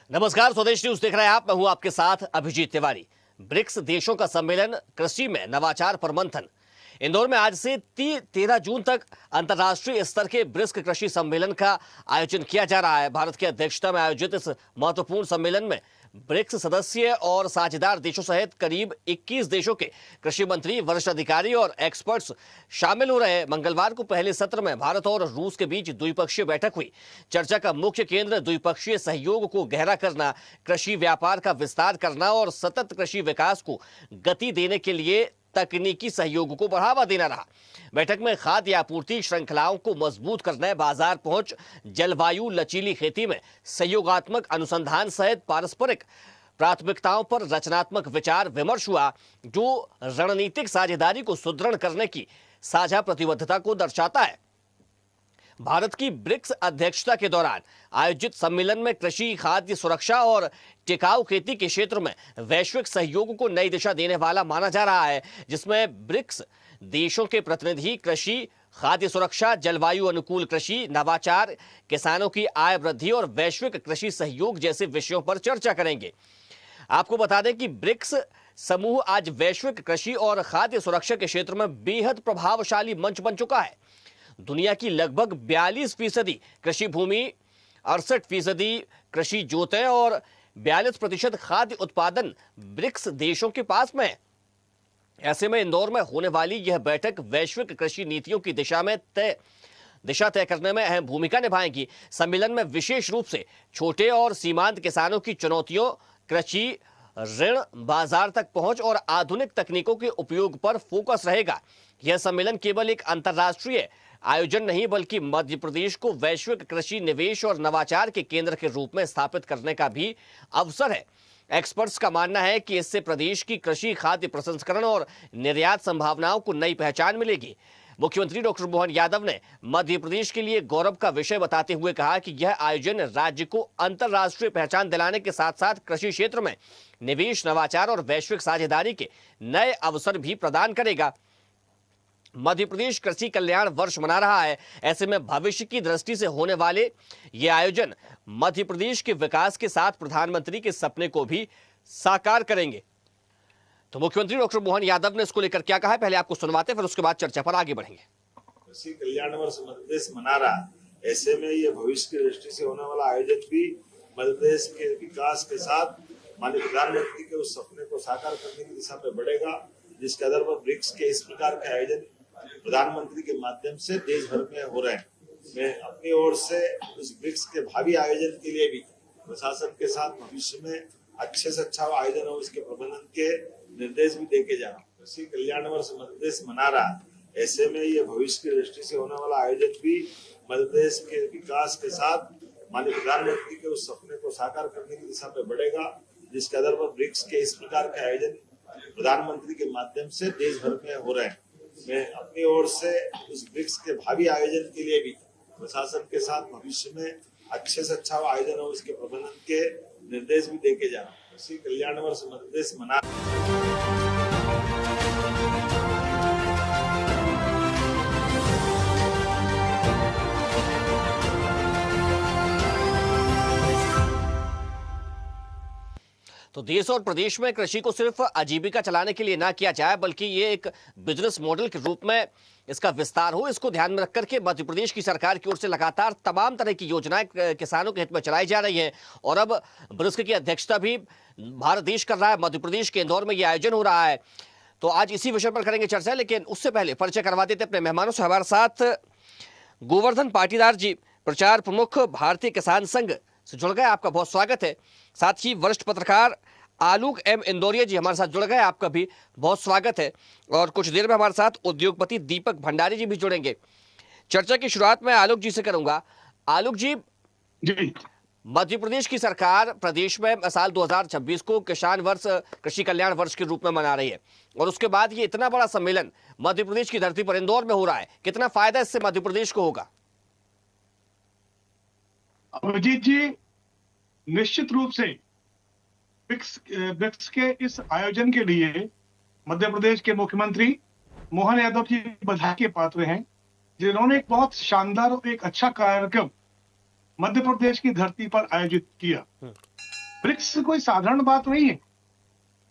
नमस्कार, स्वदेश न्यूज देख रहे हैं आप। मैं हूं आपके साथ अभिजीत तिवारी। ब्रिक्स देशों का सम्मेलन कृषि में नवाचार पर मंथन। इंदौर में आज से 13 जून तक अंतर्राष्ट्रीय स्तर के ब्रिक्स कृषि सम्मेलन का आयोजन किया जा रहा है। भारत की अध्यक्षता में आयोजित इस महत्वपूर्ण सम्मेलन में ब्रिक्स सदस्य और साझेदार देशों सहित करीब 21 देशों के कृषि मंत्री, वरिष्ठ अधिकारी और एक्सपर्ट्स शामिल हो रहे हैं। मंगलवार को पहले सत्र में भारत और रूस के बीच द्विपक्षीय बैठक हुई। चर्चा का मुख्य केंद्र द्विपक्षीय सहयोग को गहरा करना, कृषि व्यापार का विस्तार करना और सतत कृषि विकास को गति देने के लिए तकनीकी सहयोग को बढ़ावा देना रहा। बैठक में खाद्य आपूर्ति श्रृंखलाओं को मजबूत करने, बाजार पहुंच, जलवायु लचीली खेती में सहयोगात्मक अनुसंधान सहित पारस्परिक प्राथमिकताओं पर रचनात्मक विचार विमर्श हुआ, जो रणनीतिक साझेदारी को सुदृढ़ करने की साझा प्रतिबद्धता को दर्शाता है। भारत की ब्रिक्स अध्यक्षता के दौरान आयोजित सम्मेलन में कृषि, खाद्य सुरक्षा और टिकाऊ खेती के क्षेत्र में वैश्विक सहयोग को नई दिशा देने वाला माना जा रहा है, जिसमें ब्रिक्स देशों के प्रतिनिधि कृषि, खाद्य सुरक्षा, जलवायु अनुकूल कृषि, नवाचार, किसानों की आय वृद्धि और वैश्विक कृषि सहयोग जैसे विषयों पर चर्चा करेंगे। आपको बता दें कि ब्रिक्स समूह आज वैश्विक कृषि और खाद्य सुरक्षा के क्षेत्र में बेहद प्रभावशाली मंच बन चुका है। दुनिया की लगभग 42% कृषि भूमि, 68% कृषि जोतें और 42% खाद्य उत्पादन ब्रिक्स देशों के पास में है। ऐसे में इंदौर में होने वाली यह बैठक वैश्विक कृषि नीतियों की दिशा तय करने में अहम भूमिका निभाएगी। सम्मेलन में विशेष रूप से छोटे और सीमांत किसानों की चुनौतियों, कृषि ऋण, बाजार तक पहुंच और आधुनिक तकनीकों के उपयोग पर फोकस रहेगा। यह सम्मेलन केवल एक अंतर्राष्ट्रीय आयोजन नहीं, बल्कि मध्य प्रदेश को वैश्विक कृषि निवेश और नवाचार के केंद्र के रूप में स्थापित करने का भी अवसर है। एक्सपर्ट्स का मानना है कि इससे प्रदेश की कृषि, खाद्य प्रसंस्करण और निर्यात संभावनाओं को नई पहचान मिलेगी। मुख्यमंत्री डॉक्टर मोहन यादव ने मध्य प्रदेश के लिए गौरव का विषय बताते हुए कहा कि यह आयोजन राज्य को अंतर्राष्ट्रीय पहचान दिलाने के साथ साथ कृषि क्षेत्र में निवेश, नवाचार और वैश्विक साझेदारी के नए अवसर भी प्रदान करेगा। मध्य प्रदेश कृषि कल्याण वर्ष मना रहा है। ऐसे में भविष्य की दृष्टि से होने वाले ये आयोजन मध्य प्रदेश के विकास के साथ प्रधानमंत्री के सपने को भी साकार करेंगे। तो मुख्यमंत्री डॉक्टर मोहन यादव ने इसको लेकर क्या कहा है, पहले आपको सुनवाते हैं, फिर उसके बाद चर्चा पर आगे बढ़ेंगे। कृषि कल्याण वर्ष मध्य प्रदेश मना रहा है। ऐसे में ये भविष्य की दृष्टि से होने वाला आयोजन भी मध्य प्रदेश के विकास के साथ माननीय प्रधानमंत्री के उस सपने को साकार करने की दिशा में बढ़ेगा, जिसके आधार पर ब्रिक्स के इस प्रकार के आयोजन प्रधानमंत्री के माध्यम से देश भर में हो रहे हैं। मैं अपनी ओर से उस ब्रिक्स के भावी आयोजन के लिए भी प्रशासन के साथ भविष्य में अच्छे से अच्छा आयोजन हो, इसके प्रबंधन के निर्देश भी देके जा रहा हूँ। कृषि कल्याण वर्ष मध्य प्रदेश मना रहा है। ऐसे में ये भविष्य की दृष्टि से होने वाला आयोजन भी मध्य प्रदेश के विकास के साथ माननीय प्रधानमंत्री के उस सपने को साकार करने की दिशा में बढ़ेगा, जिसके आधार पर ब्रिक्स के इस प्रकार के आयोजन प्रधानमंत्री के माध्यम से देश भर में हो रहे हैं। मैं अपनी ओर से उस ब्रिक्स के भावी आयोजन के लिए भी प्रशासन के साथ भविष्य में अच्छे से अच्छा आयोजन हो, इसके प्रबंधन के निर्देश भी देके जा रहा हूँ। कृषि कल्याण वर्ष मध्य प्रदेश मना तो देश और प्रदेश में कृषि को सिर्फ आजीविका चलाने के लिए ना किया जाए, बल्कि ये एक बिजनेस मॉडल के रूप में इसका विस्तार हो। इसको ध्यान में रखकर के मध्य प्रदेश की सरकार की ओर से लगातार तमाम तरह की योजनाएं किसानों के हित में चलाई जा रही हैं और अब ब्रिक्स की अध्यक्षता भी भारत देश कर रहा है। मध्य प्रदेश के इंदौर में ये आयोजन हो रहा है। तो आज इसी विषय पर करेंगे चर्चा, लेकिन उससे पहले परिचय करवा देते अपने मेहमानों से। हमारे साथ गोवर्धन पाटीदार जी, प्रचार प्रमुख, भारतीय किसान संघ से जुड़ गए, आपका बहुत स्वागत है। साथ ही वरिष्ठ पत्रकार आलोक एम इंदौरिया जी हमारे साथ जुड़ गए, आपका भी बहुत स्वागत है। और कुछ देर में हमारे साथ उद्योगपति दीपक भंडारी जी भी जुड़ेंगे। चर्चा की शुरुआत मैं आलोक जी से करूंगा। आलोक जी, मध्य प्रदेश की सरकार प्रदेश में साल 2026 को किसान वर्ष, कृषि कल्याण वर्ष के रूप में मना रही है और उसके बाद ये इतना बड़ा सम्मेलन मध्य प्रदेश की धरती पर इंदौर में हो रहा है। कितना फायदा इससे मध्य प्रदेश को होगा? अभिजीत जी, निश्चित रूप से ब्रिक्स के इस आयोजन के लिए मध्य प्रदेश के मुख्यमंत्री मोहन यादव जी बधाई के पात्र हैं, जिन्होंने एक बहुत शानदार और एक अच्छा कार्यक्रम मध्य प्रदेश की धरती पर आयोजित किया। ब्रिक्स कोई साधारण बात नहीं है।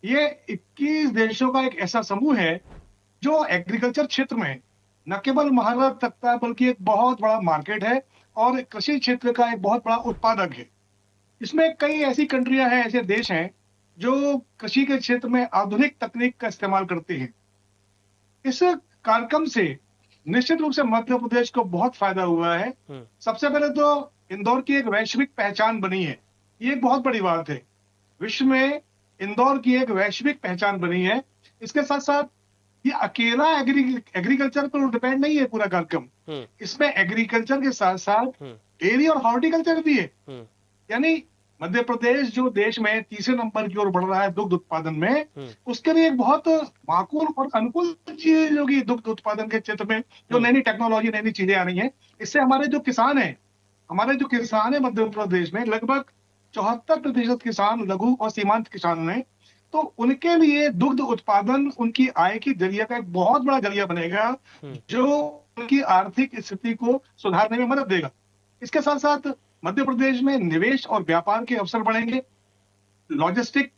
ये 21 देशों का एक ऐसा समूह है जो एग्रीकल्चर क्षेत्र में न केवल महारत रखता है बल्कि एक बहुत बड़ा मार्केट है और कृषि क्षेत्र का एक बहुत बड़ा उत्पादक है। इसमें कई ऐसी कंट्रियां हैं, ऐसे देश हैं जो कृषि के क्षेत्र में आधुनिक तकनीक का इस्तेमाल करते हैं। इस कार्यक्रम से निश्चित रूप से मध्य प्रदेश को बहुत फायदा हुआ है। सबसे पहले तो इंदौर की एक वैश्विक पहचान बनी है, ये एक बहुत बड़ी बात है। विश्व में इंदौर की एक वैश्विक पहचान बनी है। इसके साथ साथ ये अकेला एग्रीकल्चर पर डिपेंड नहीं है पूरा कार्यक्रम। इसमें एग्रीकल्चर के साथ साथ डेयरी और हॉर्टिकल्चर भी है। यानी मध्य प्रदेश जो देश में तीसरे नंबर की ओर बढ़ रहा है दुग्ध उत्पादन में, उसके लिए एक बहुत माकूल और अनुकूल चीज होगी दुग्ध उत्पादन के क्षेत्र में, जो नई टेक्नोलॉजी नई चीजें आ रही हैं। इससे हमारे जो किसान है मध्य प्रदेश में लगभग 74% किसान लघु और सीमांत किसान हैं। तो उनके लिए दुग्ध उत्पादन उनकी आय की जरिया का एक बहुत बड़ा जरिया बनेगा, जो उनकी आर्थिक स्थिति को सुधारने में मदद देगा। इसके साथ साथ मध्य प्रदेश में निवेश और व्यापार के अवसर बढ़ेंगे, लॉजिस्टिक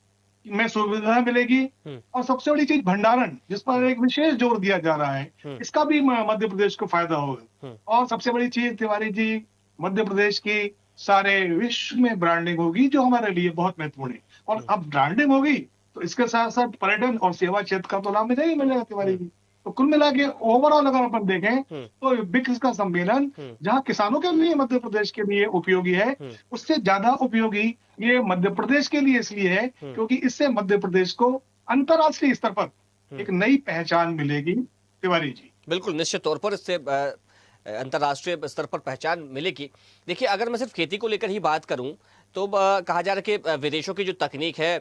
में सुविधा मिलेगी और सबसे बड़ी चीज भंडारण, जिस पर एक विशेष जोर दिया जा रहा है, इसका भी मध्य प्रदेश को फायदा होगा। और सबसे बड़ी चीज तिवारी जी, मध्य प्रदेश की सारे विश्व में ब्रांडिंग होगी, जो हमारे लिए बहुत महत्वपूर्ण है। और अब ब्रांडिंग होगी तो इसके साथ साथ पर्यटन और सेवा क्षेत्र का तो लाभ मिलेगा तिवारी जी। तो कुल मिला के ओवरऑल अगर अपन देखें तो ब्रिक्स का सम्मेलन जहां किसानों के लिए मध्य प्रदेश के लिए उपयोगी है, उससे ज्यादा उपयोगी ये मध्य प्रदेश के लिए इसलिए है क्योंकि इससे मध्य प्रदेश को अंतर्राष्ट्रीय स्तर पर एक नई पहचान मिलेगी तिवारी जी। बिल्कुल, निश्चित तौर पर इससे अंतर्राष्ट्रीय स्तर पर पहचान मिलेगी। देखिए, अगर मैं सिर्फ खेती को लेकर ही बात करूं तो कहा जा रहा है कि विदेशों की जो तकनीक है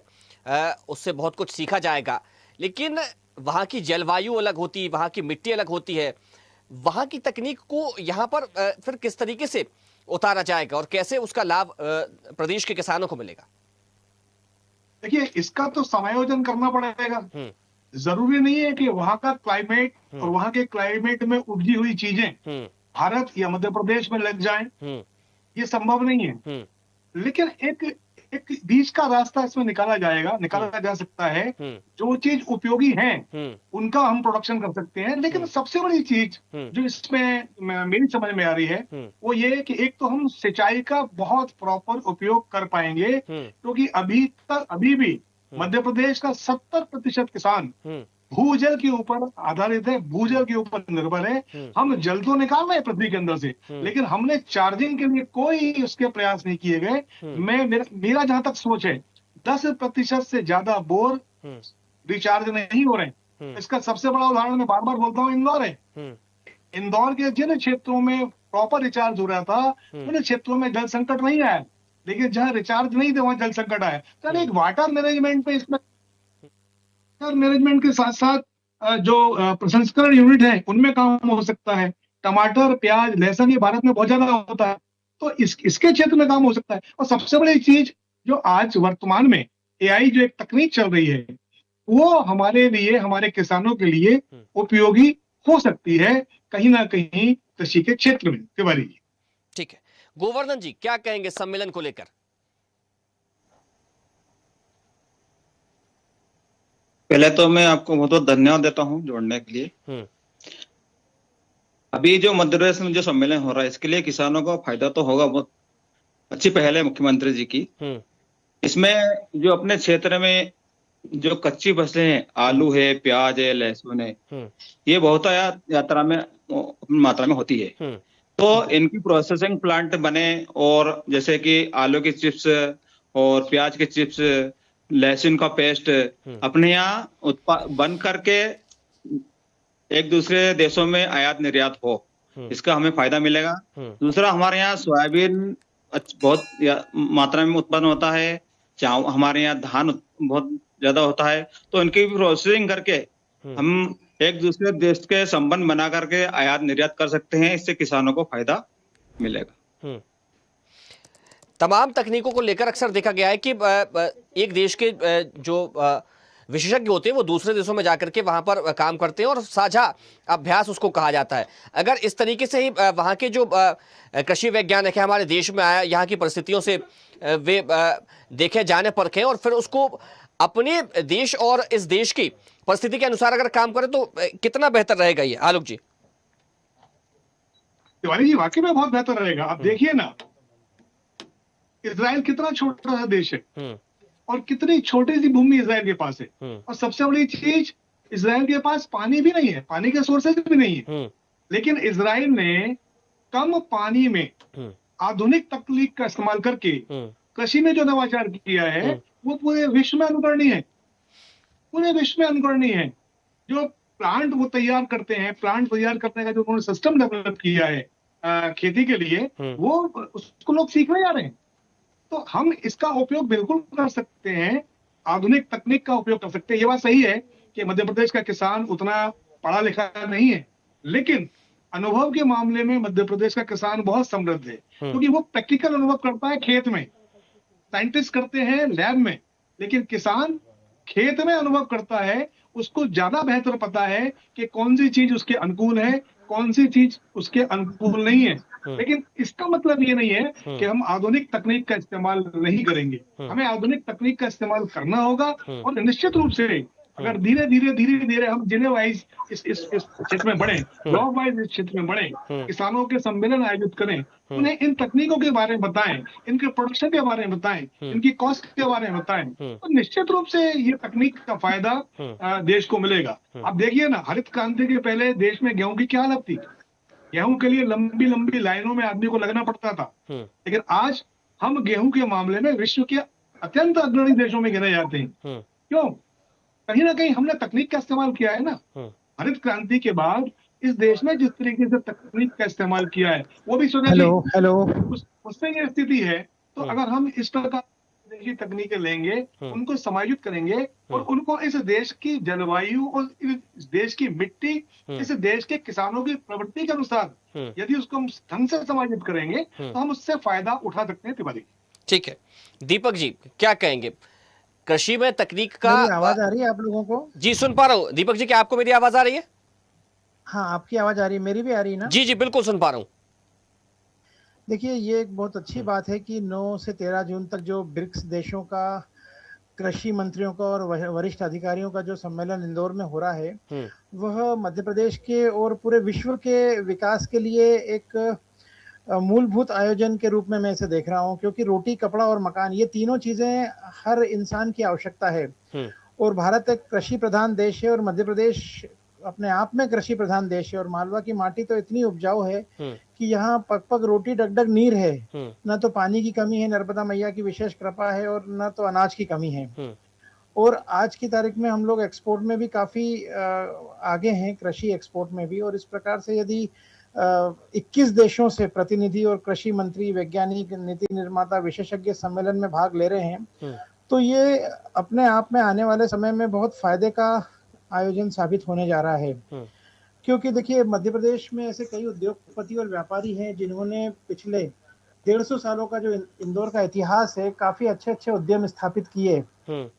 उससे बहुत कुछ सीखा जाएगा, लेकिन वहाँ की जलवायु अलग होती है, वहाँ की मिट्टी अलग होती है। वहाँ की तकनीक को यहाँ पर फिर किस तरीके से उतारा जाएगा और कैसे उसका लाभ प्रदेश के किसानों को मिलेगा? देखिए, इसका तो समायोजन करना पड़ेगा। जरूरी नहीं है कि वहाँ का क्लाइमेट और वहाँ के क्लाइमेट में उपजी हुई चीजें भारत या मध्य प्रदेश में लग जाएं, ये संभव नहीं है। लेकिन एक बीच का रास्ता इसमें निकाला जा सकता है। जो चीज उपयोगी है उनका हम प्रोडक्शन कर सकते हैं। लेकिन सबसे बड़ी चीज जो इसमें मेरी समझ में आ रही है वो ये कि एक तो हम सिंचाई का बहुत प्रॉपर उपयोग कर पाएंगे, क्योंकि अभी भी मध्य प्रदेश का 70% किसान भूजल के ऊपर आधारित है, भूजल के ऊपर निर्भर है। हम जल तो निकाल रहे हैं पृथ्वी के अंदर से, लेकिन हमने चार्जिंग के लिए कोई उसके प्रयास नहीं किए गए। मेरा जहां तक सोच है 10% से ज्यादा बोर रिचार्ज नहीं हो रहे। इसका सबसे बड़ा उदाहरण मैं बार बार बोलता हूँ, इंदौर है। इंदौर के जिन क्षेत्रों में प्रॉपर रिचार्ज हो रहा था उन क्षेत्रों में जल संकट नहीं आया, लेकिन जहां रिचार्ज नहीं थे वहां जल संकट आया। तो एक वाटर मैनेजमेंट पे इसमें मैनेजमेंट के साथ साथ जो प्रसंस्करण यूनिट है उनमें काम हो सकता है। टमाटर, प्याज, लहसुन ये भारत में बहुत ज्यादा होता है, तो इसके क्षेत्र में काम हो सकता है। और सबसे बड़ी चीज जो आज वर्तमान में एआई जो एक तकनीक चल रही है वो हमारे लिए, हमारे किसानों के लिए उपयोगी हो सकती है कहीं ना कहीं कृषि के क्षेत्र में। तिवारी जी, ठीक है। गोवर्धन जी, क्या कहेंगे सम्मेलन को लेकर? पहले तो मैं आपको बहुत बहुत धन्यवाद देता हूं जोड़ने के लिए। अभी जो मध्य प्रदेश में जो सम्मेलन हो रहा है इसके लिए किसानों को फायदा तो होगा, बहुत अच्छी पहल है मुख्यमंत्री जी की। इसमें जो अपने क्षेत्र में जो कच्ची फसलें हैं, आलू है, प्याज है, लहसुन है, ये बहुत यात्रा में मात्रा में होती है। तो इनकी प्रोसेसिंग प्लांट बने और जैसे कि आलू की चिप्स और प्याज के चिप्स, लहसुन का पेस्ट अपने यहाँ बन करके एक दूसरे देशों में आयात निर्यात हो, इसका हमें फायदा मिलेगा। दूसरा, हमारे यहाँ सोयाबीन बहुत मात्रा में उत्पन्न होता है, हमारे यहाँ धान बहुत ज्यादा होता है, तो इनकी प्रोसेसिंग करके हम एक दूसरे देश के संबंध बना करके आयात निर्यात कर सकते हैं। इससे किसानों को फायदा मिलेगा। तमाम तकनीकों को लेकर अक्सर देखा गया है कि एक देश के जो विशेषज्ञ होते हैं वो दूसरे देशों में जाकर के वहां पर काम करते हैं और साझा अभ्यास उसको कहा जाता है। अगर इस तरीके से ही वहां के जो कृषि वैज्ञानिक है हमारे देश में आया, यहाँ की परिस्थितियों से वे देखे जाने परखें और फिर उसको अपने देश और इस देश की परिस्थिति के अनुसार अगर काम करें तो कितना बेहतर रहेगा ये आलोक जी? तिवारी जी वाकई में बहुत बेहतर रहेगा। आप देखिए ना, इजराइल कितना छोटा सा देश है और कितनी छोटी सी भूमि इजराइल के पास है, और सबसे बड़ी चीज इजराइल के पास पानी भी नहीं है, पानी के सोर्सेज भी नहीं है। लेकिन इजराइल ने कम पानी में आधुनिक तकनीक का इस्तेमाल करके कृषि में जो नवाचार किया है वो पूरे विश्व में अनुकरणीय है, पूरे विश्व में अनुकरणीय है। जो प्लांट वो तैयार करते हैं, प्लांट तैयार करने का जो उन्होंने सिस्टम डेवलप किया है खेती के लिए, वो उसको लोग सीखने जा रहे हैं। तो हम इसका उपयोग बिल्कुल कर सकते हैं, आधुनिक तकनीक का उपयोग कर सकते हैं। ये बात सही है कि मध्य प्रदेश का किसान उतना पढ़ा लिखा नहीं है, लेकिन अनुभव के मामले में मध्य प्रदेश का किसान बहुत समृद्ध है, क्योंकि वो प्रैक्टिकल अनुभव करता है खेत में। साइंटिस्ट करते हैं लैब में, लेकिन किसान खेत में अनुभव करता है। उसको ज्यादा बेहतर पता है कि कौन सी चीज उसके अनुकूल है, कौन सी चीज उसके अनुकूल नहीं है। लेकिन इसका मतलब ये नहीं है कि हम आधुनिक तकनीक का इस्तेमाल नहीं करेंगे। हमें आधुनिक तकनीक का इस्तेमाल करना होगा, और निश्चित रूप से अगर धीरे धीरे हम जिले वाइज इस क्षेत्र में बढ़े, ब्लॉक वाइज इस क्षेत्र में बढ़े, किसानों के सम्मेलन आयोजित करें, उन्हें इन तकनीकों के बारे में बताएं, इनके प्रोडक्शन के बारे में बताएं, इनकी कॉस्ट के बारे में बताएं, तो निश्चित रूप से ये तकनीक का फायदा देश को मिलेगा। आप देखिए ना, हरित क्रांति के पहले देश में गेहूं की क्या हालत थी। गेहूं के लिए लंबी लंबी लाइनों में आदमी को लगना पड़ता था, लेकिन आज हम गेहूं के मामले में विश्व के अत्यंत अग्रणी देशों में गिने जाते हैं। क्यों? कहीं ना कहीं हमने तकनीक का इस्तेमाल किया है ना। हरित क्रांति के बाद इस देश में जिस तरीके से तकनीक का इस्तेमाल किया है, वो भी हेलो उसमें ये स्थिति है। तो अगर हम इस प्रकार की तकनीकें लेंगे, उनको समायोजित करेंगे, और उनको इस देश की जलवायु और इस देश की मिट्टी, इस देश के किसानों की प्रवृत्ति के अनुसार यदि उसको हम ढंग से समायोजित करेंगे, तो हम उससे फायदा उठा सकते हैं। तिवारी, ठीक है। दीपक जी क्या कहेंगे कृषि में तकनीक का? आवाज आ रही है आप लोगों को? जी सुन पा रहा हूँ। दीपक जी क्या आपको मेरी आवाज आ रही है? हाँ, आपकी आवाज आ रही है, मेरी भी आ रही है ना? जी जी बिल्कुल सुन पा रहा हूँ। देखिए, ये एक बहुत अच्छी बात है कि 9 से 13 जून तक जो ब्रिक्स देशों का कृषि मंत्रियों का और वरिष्ठ अधिकारियों का जो सम्मेलन इंदौर में हो रहा है, वह मध्य प्रदेश के और पूरे विश्व के विकास के लिए एक मूलभूत आयोजन के रूप में मैं इसे देख रहा हूं, क्योंकि रोटी, कपड़ा और मकान, ये तीनों चीजें हर इंसान की आवश्यकता है। और भारत एक कृषि प्रधान देश है, और मध्य प्रदेश अपने आप में कृषि प्रधान देश है। और मालवा की माटी तो इतनी उपजाऊ है कि यहाँ पग पग रोटी, डग डग नीर है। न तो पानी की कमी है, नर्मदा मैया की विशेष कृपा है, और न तो अनाज की कमी है। और आज की तारीख में हम लोग एक्सपोर्ट में भी काफी आगे हैं, कृषि एक्सपोर्ट में भी। और इस प्रकार से यदि 21 देशों से प्रतिनिधि और कृषि मंत्री, वैज्ञानिक, नीति निर्माता, विशेषज्ञ सम्मेलन में भाग ले रहे हैं, तो ये अपने आप में आने वाले समय में बहुत फायदे का आयोजन साबित होने जा रहा है। क्योंकि देखिए, मध्य प्रदेश में ऐसे कई उद्योगपति और व्यापारी हैं जिन्होंने पिछले 150 सालों का जो इंदौर का इतिहास है, काफी अच्छे अच्छे उद्यम स्थापित किए।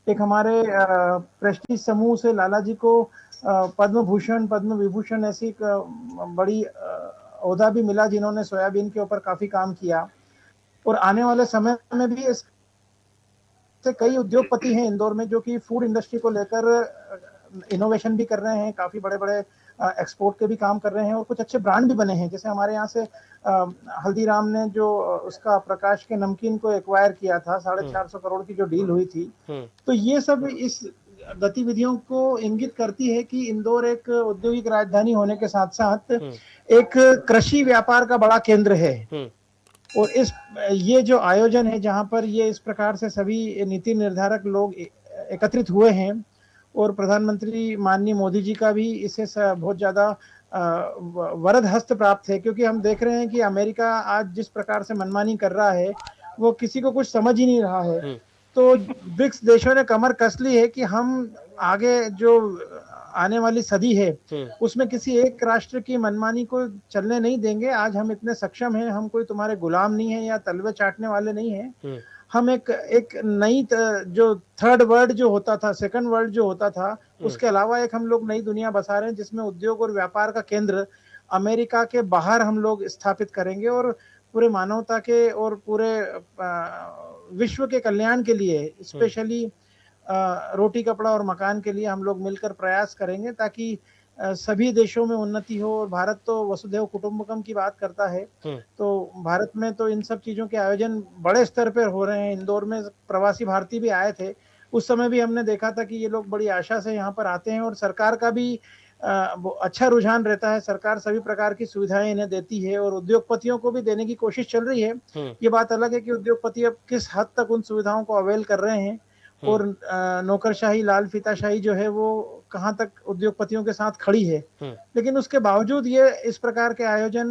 एक हमारे प्रेस्टीज समूह से लाला जी को पद्म भूषण, पद्म विभूषण ऐसी बड़ी ओहदा भी मिला, जिन्होंने सोयाबीन के ऊपर काफी काम किया। और आने वाले समय में भी ऐसे कई उद्योगपति हैं इंदौर में जो कि फूड इंडस्ट्री को लेकर इनोवेशन भी कर रहे हैं, काफी बड़े बड़े एक्सपोर्ट के भी काम कर रहे हैं, और कुछ अच्छे ब्रांड भी बने हैं। जैसे हमारे यहाँ से हल्दीराम ने जो उसका प्रकाश के नमकीन को एक्वायर किया था, 450 करोड़ की जो डील हुई थी, तो ये सब इस गतिविधियों को इंगित करती है कि इंदौर एक औद्योगिक राजधानी होने के साथ साथ एक कृषि व्यापार का बड़ा केंद्र है। और ये जो आयोजन है, जहां पर ये इस प्रकार से सभी नीति निर्धारक लोग एकत्रित हुए हैं, और प्रधानमंत्री माननीय मोदी जी का भी इससे बहुत ज्यादा वरद हस्त प्राप्त है। क्योंकि हम देख रहे हैं कि अमेरिका आज जिस प्रकार से मनमानी कर रहा है, वो किसी को कुछ समझ ही नहीं रहा है। तो ब्रिक्स देशों ने कमर कस ली है कि हम आगे जो आने वाली सदी है, उसमें किसी एक राष्ट्र की मनमानी को चलने नहीं देंगे। आज हम इतने सक्षम हैं, हम कोई तुम्हारे गुलाम नहीं है या तलवे चाटने वाले नहीं हैं। हम एक नई जो थर्ड वर्ल्ड जो होता था, सेकंड वर्ल्ड जो होता था, उसके अलावा एक हम लोग नई दुनिया बसा रहे हैं जिसमें उद्योग और व्यापार का केंद्र अमेरिका के बाहर हम लोग स्थापित करेंगे और पूरे मानवता के और पूरे विश्व के कल्याण के लिए, स्पेशली रोटी कपड़ा और मकान के लिए हम लोग मिलकर प्रयास करेंगे ताकि सभी देशों में उन्नति हो। और भारत तो वसुधैव कुटुंबकम की बात करता है, तो भारत में तो इन सब चीजों के आयोजन बड़े स्तर पर हो रहे हैं। इंदौर में प्रवासी भारतीय भी आए थे, उस समय भी हमने देखा था कि ये लोग बड़ी आशा से यहाँ पर आते हैं और सरकार का भी अच्छा रुझान रहता है। सरकार सभी प्रकार की सुविधाएं इन्हें देती है और उद्योगपतियों को भी देने की कोशिश चल रही है। ये बात अलग है कि उद्योगपति अब किस हद तक उन सुविधाओं को अवेल कर रहे हैं और नौकरशाही, लाल फीताशाही जो है वो कहाँ तक उद्योगपतियों के साथ खड़ी है। लेकिन उसके बावजूद ये इस प्रकार के आयोजन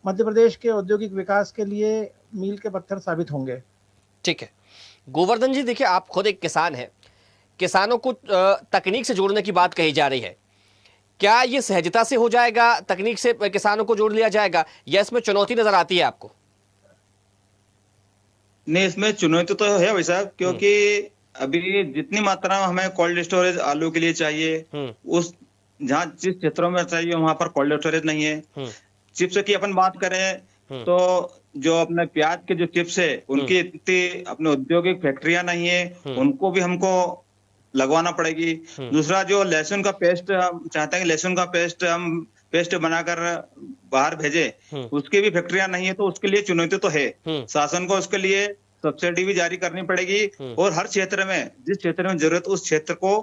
मध्य प्रदेश के औद्योगिक विकास के लिए मील के पत्थर साबित होंगे। ठीक है गोवर्धन जी, देखिए आप खुद एक किसान हैं, किसानों को तकनीक से जोड़ने की बात कही जा रही है, क्या ये सहजता से हो जाएगा, तकनीक से किसानों को जोड़ लिया जाएगा, या इसमें चुनौती नजर आती है आपको? नहीं, इसमें चुनौती तो है भाई साहब, क्योंकि अभी जितनी मात्रा में हमें कोल्ड स्टोरेज आलू के लिए चाहिए, उस जहाँ जिस क्षेत्रों में चाहिए वहां पर कोल्ड स्टोरेज नहीं है। चिप्स की अपन बात करें तो जो अपने प्याज के जो चिप्स है उनकी इतनी अपने औद्योगिक फैक्ट्रियां नहीं है, उनको भी हमको लगवाना पड़ेगी। दूसरा जो लहसुन का पेस्ट, हम चाहते हैं कि लहसुन का पेस्ट हम पेस्ट बनाकर बाहर भेजे, उसकी भी फैक्ट्रियां नहीं है, तो उसके लिए चुनौती तो है। शासन को उसके लिए सब्सिडी भी जारी करनी पड़ेगी और हर क्षेत्र में जिस क्षेत्र में जरूरत उस क्षेत्र को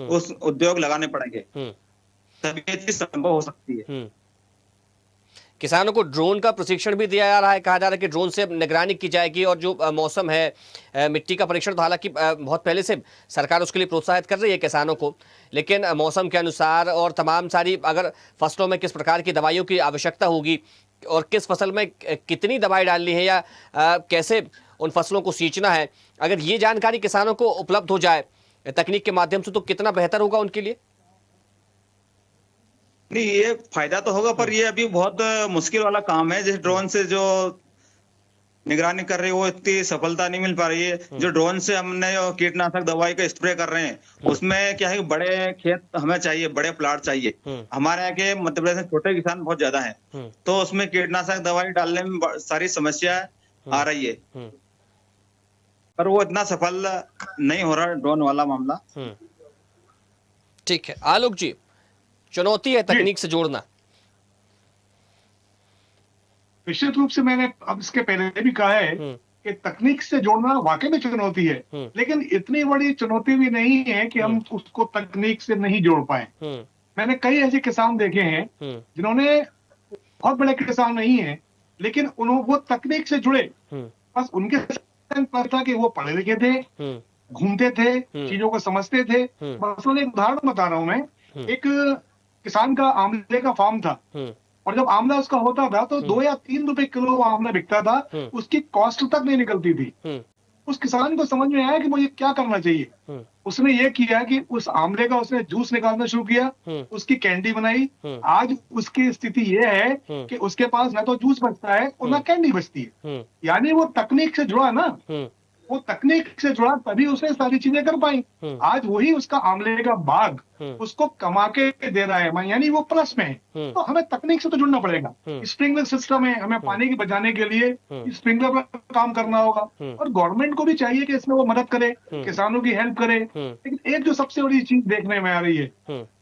उस उद्योग लगाने पड़ेंगे, तभी ये चीज संभव हो सकती है। किसानों को ड्रोन का प्रशिक्षण भी दिया जा रहा है, कहा जा रहा है कि ड्रोन से निगरानी की जाएगी और जो मौसम है, मिट्टी का परीक्षण तो हालांकि बहुत पहले से सरकार उसके लिए प्रोत्साहित कर रही है किसानों को, लेकिन मौसम के अनुसार और तमाम सारी अगर फसलों में किस प्रकार की दवाइयों की आवश्यकता होगी और किस फसल में कितनी दवाई डालनी है या कैसे उन फसलों को सींचना है, अगर ये जानकारी किसानों को उपलब्ध हो जाए तकनीक के माध्यम से तो कितना बेहतर होगा उनके लिए। नहीं, ये फायदा तो होगा, पर ये अभी बहुत मुश्किल वाला काम है। जैसे ड्रोन से जो निगरानी कर रही है वो इतनी सफलता नहीं मिल पा रही है। जो ड्रोन से हमने कीटनाशक दवाई का स्प्रे कर रहे हैं, उसमें क्या है कि बड़े खेत हमें चाहिए, बड़े प्लाट चाहिए। हमारे यहाँ के मध्य प्रदेश में छोटे किसान बहुत ज्यादा हैं, तो उसमें कीटनाशक दवाई डालने में सारी समस्या आ रही है, पर वो इतना सफल नहीं हो रहा ड्रोन वाला मामला। ठीक है आलोक जी, चुनौती है तकनीक से जोड़ना। निश्चित रूप से मैंने अब इसके पहले भी कहा है कि तकनीक से जोड़ना वाकई में चुनौती है, लेकिन इतनी बड़ी चुनौती भी नहीं है कि हम उसको तकनीक से नहीं जोड़ पाए। मैंने कई ऐसे किसान देखे हैं जिन्होंने, बहुत बड़े किसान नहीं है लेकिन उन्होंने वो तकनीक से जुड़े, बस उनके पर था कि वो पढ़े लिखे थे, घूमते थे, चीजों को समझते थे। मतलब एक उदाहरण बता रहा हूं मैं, एक किसान का आंवले का फार्म था और जब आंवला उसका होता था तो 2 या 3 रुपए किलो आंवला बिकता था, उसकी कॉस्ट तक नहीं निकलती थी। उस किसान को समझ में आया कि मुझे क्या करना चाहिए। उसने ये किया कि उस आंवले का उसने जूस निकालना शुरू किया, उसकी कैंडी बनाई। आज उसकी स्थिति ये है कि उसके पास ना तो जूस बचता है और ना कैंडी बचती है। यानी वो तकनीक से जुड़ा ना, वो तकनीक से जुड़ा तभी उसने सारी चीजें कर पाई। आज वही उसका आंवले का बाग उसको कमा के दे रहा है, यानी वो प्लस में है। तो हमें तकनीक से तो जुड़ना पड़ेगा। स्प्रिंकलर सिस्टम है, हमें पानी की बचाने के लिए स्प्रिंकलर पर काम करना होगा और गवर्नमेंट को भी चाहिए कि इसमें वो मदद करे, किसानों की हेल्प करे। लेकिन एक जो सबसे बड़ी चीज देखने में आ रही है,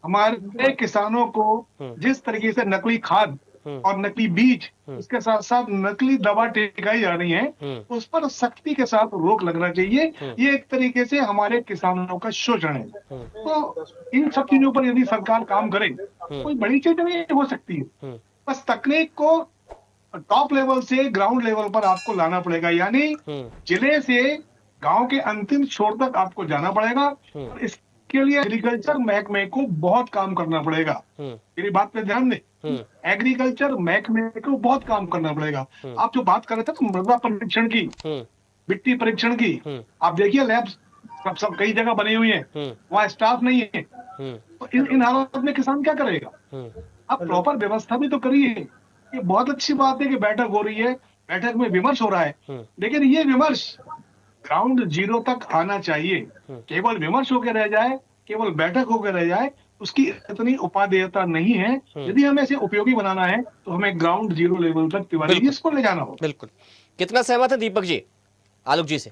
हमारे किसानों को जिस तरीके से नकली खाद और नकली बीज, इसके साथ साथ नकली दवा टिकाई जा रही है, उस पर सख्ती के साथ रोक लगना चाहिए। ये एक तरीके से हमारे किसानों का शोषण है। तो इन सब चीजों पर यदि सरकार काम करे, कोई बड़ी चीज नहीं हो सकती है। बस तकनीक को टॉप लेवल से ग्राउंड लेवल पर आपको लाना पड़ेगा, यानी जिले से गांव के अंतिम छोर तक आपको जाना पड़ेगा। और इसके लिए एग्रीकल्चर महकमे को बहुत काम करना पड़ेगा। मेरी बात पे ध्यान दें, एग्रीकल्चर महकमे को बहुत काम करना पड़ेगा। आप जो बात कर रहे थे तो मृदा परीक्षण की, मिट्टी परीक्षण की, आप देखिए लैब सब कई जगह बनी हुई है, वहाँ स्टाफ नहीं है। तो इन हालात में किसान क्या करेगा? आप प्रॉपर व्यवस्था भी तो करिए। ये बहुत अच्छी बात है कि बैठक हो रही है, बैठक में विमर्श हो रहा है, लेकिन ये विमर्श ग्राउंड जीरो तक आना चाहिए। केवल विमर्श होकर रह जाए, केवल बैठक होकर रह जाए, उसकी इतनी उपादेयता नहीं है। यदि हमें इसे उपयोगी बनाना है तो हमें ग्राउंड जीरो लेवल तक तिवारी जी इसको ले जाना होगा। बिल्कुल। कितना सहमत है दीपक जी आलोक जी से?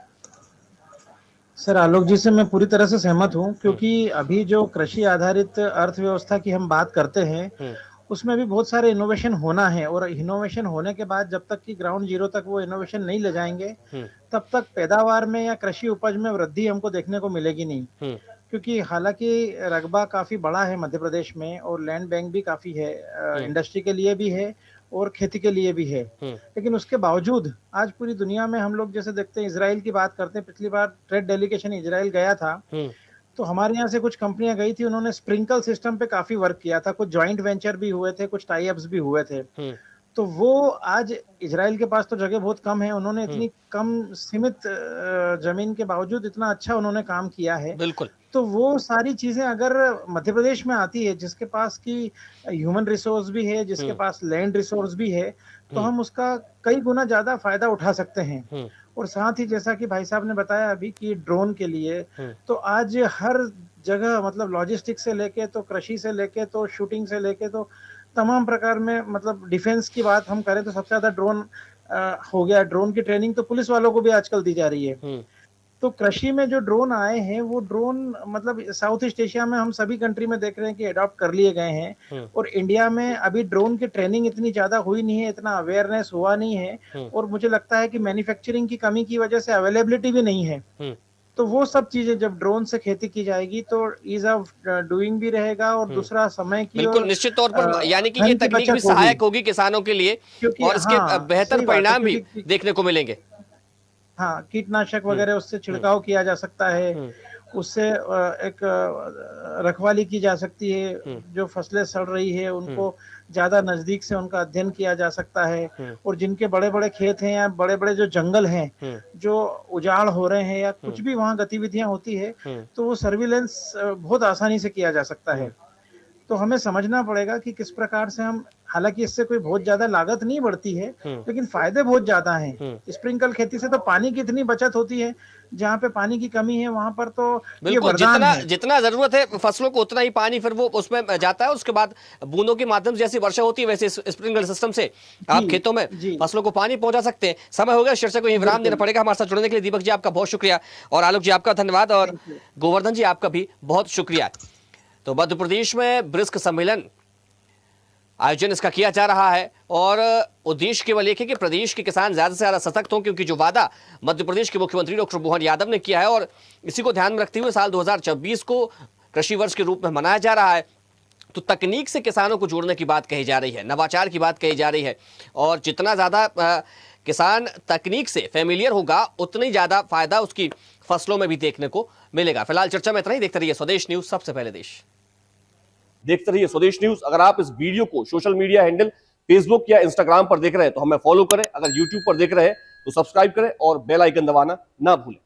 सर, आलोक जी से मैं पूरी तरह से सहमत हूं, क्योंकि अभी जो कृषि आधारित अर्थव्यवस्था की हम बात करते हैं उसमें भी बहुत सारे इनोवेशन होना है, और इनोवेशन होने के बाद जब तक कि ग्राउंड जीरो तक वो इनोवेशन नहीं ले जाएंगे तब तक पैदावार में या कृषि उपज में वृद्धि हमको देखने को मिलेगी नहीं। क्योंकि हालांकि रकबा काफी बड़ा है मध्य प्रदेश में, और लैंड बैंक भी काफी है, इंडस्ट्री के लिए भी है और खेती के लिए भी है। लेकिन उसके बावजूद आज पूरी दुनिया में हम लोग जैसे देखते हैं, इजराइल की बात करते हैं, पिछली बार ट्रेड डेलीगेशन इजराइल गया था तो हमारे यहाँ से कुछ कंपनियां गई थी, उन्होंने स्प्रिंकल सिस्टम पे काफी वर्क किया था, कुछ जॉइंट वेंचर भी हुए थे, कुछ टाई अप्स भी हुए थे। तो वो आज इजराइल के पास तो जगह बहुत कम है, उन्होंने इतनी कम सीमित जमीन के बावजूद इतना अच्छा उन्होंने काम किया है। बिल्कुल। तो वो सारी चीजें अगर मध्य प्रदेश में आती है, जिसके पास की ह्यूमन रिसोर्स भी है, जिसके पास लैंड रिसोर्स भी है, तो हम उसका कई गुना ज्यादा फायदा उठा सकते हैं। और साथ ही जैसा कि भाई साहब ने बताया अभी कि ड्रोन के लिए, तो आज हर जगह मतलब लॉजिस्टिक्स से लेके तो कृषि से लेके तो शूटिंग से लेके तो तमाम प्रकार में, मतलब डिफेंस की बात हम करें तो सबसे ज्यादा ड्रोन हो गया। ड्रोन की ट्रेनिंग तो पुलिस वालों को भी आजकल दी जा रही है। तो कृषि में जो ड्रोन आए हैं वो ड्रोन मतलब साउथ ईस्ट एशिया में हम सभी कंट्री में देख रहे हैं कि अडॉप्ट कर लिए गए हैं, और इंडिया में अभी ड्रोन की ट्रेनिंग इतनी ज्यादा हुई नहीं है, इतना अवेयरनेस हुआ नहीं है, और मुझे लगता है कि मैन्युफैक्चरिंग की कमी की वजह से अवेलेबिलिटी भी नहीं है। तो वो सब चीजें जब ड्रोन से खेती की जाएगी तो ईज ऑफ डूइंग भी रहेगा, और दूसरा समय की बिल्कुल निश्चित तौर पर, यानी कि ये तकनीक भी सहायक होगी किसानों के लिए, और इसके बेहतर परिणाम भी देखने को मिलेंगे। हाँ, कीटनाशक वगैरह उससे छिड़काव किया जा सकता है, उससे एक रखवाली की जा सकती है, जो फसलें सड़ रही है उनको ज्यादा नजदीक से उनका अध्ययन किया जा सकता है, और जिनके बड़े बड़े खेत हैं या बड़े बड़े जो जंगल हैं जो उजाड़ हो रहे हैं या कुछ भी वहाँ गतिविधियां होती है, तो वो सर्विलेंस बहुत आसानी से किया जा सकता है। तो हमें समझना पड़ेगा कि किस प्रकार से हम, हालांकि इससे कोई बहुत ज्यादा लागत नहीं बढ़ती है, लेकिन फायदे बहुत ज्यादा हैं। स्प्रिंकल खेती से तो पानी की इतनी बचत होती है, जहाँ पे पानी की कमी है वहां पर तो बिल्कुल जितना जरूरत है फसलों को उतना ही पानी फिर वो उसमें जाता है। उसके बाद बूंदों के माध्यम से जैसी वर्षा होती है वैसे स्प्रिंकलर सिस्टम से आप खेतों में फसलों को पानी पहुंचा सकते हैं। समय हो गया, शीर्षक को विराम देना पड़ेगा। हमारे साथ जुड़ने के लिए दीपक जी आपका बहुत शुक्रिया, और आलोक जी आपका धन्यवाद, और गोवर्धन जी आपका भी बहुत शुक्रिया। तो मध्य प्रदेश में ब्रिक्स सम्मेलन आयोजन इसका किया जा रहा है, और उद्देश्य केवल एक है कि प्रदेश के किसान ज्यादा से ज्यादा सशक्त हों, क्योंकि जो वादा मध्य प्रदेश के मुख्यमंत्री डॉक्टर मोहन यादव ने किया है, और इसी को ध्यान में रखते हुए साल 2026 को कृषि वर्ष के रूप में मनाया जा रहा है। तो तकनीक से किसानों को जोड़ने की बात कही जा रही है, नवाचार की बात कही जा रही है, और जितना ज्यादा किसान तकनीक से फेमिलियर होगा उतनी ज्यादा फायदा उसकी फसलों में भी देखने को मिलेगा। फिलहाल चर्चा में इतना ही। देखते रहिए स्वदेश न्यूज, सबसे पहले देश। देखते रहिए स्वदेश न्यूज। अगर आप इस वीडियो को सोशल मीडिया हैंडल फेसबुक या इंस्टाग्राम पर देख रहे हैं तो हमें फॉलो करें, अगर यूट्यूब पर देख रहे हैं तो सब्सक्राइब करें और बेल आइकन दबाना ना भूलें।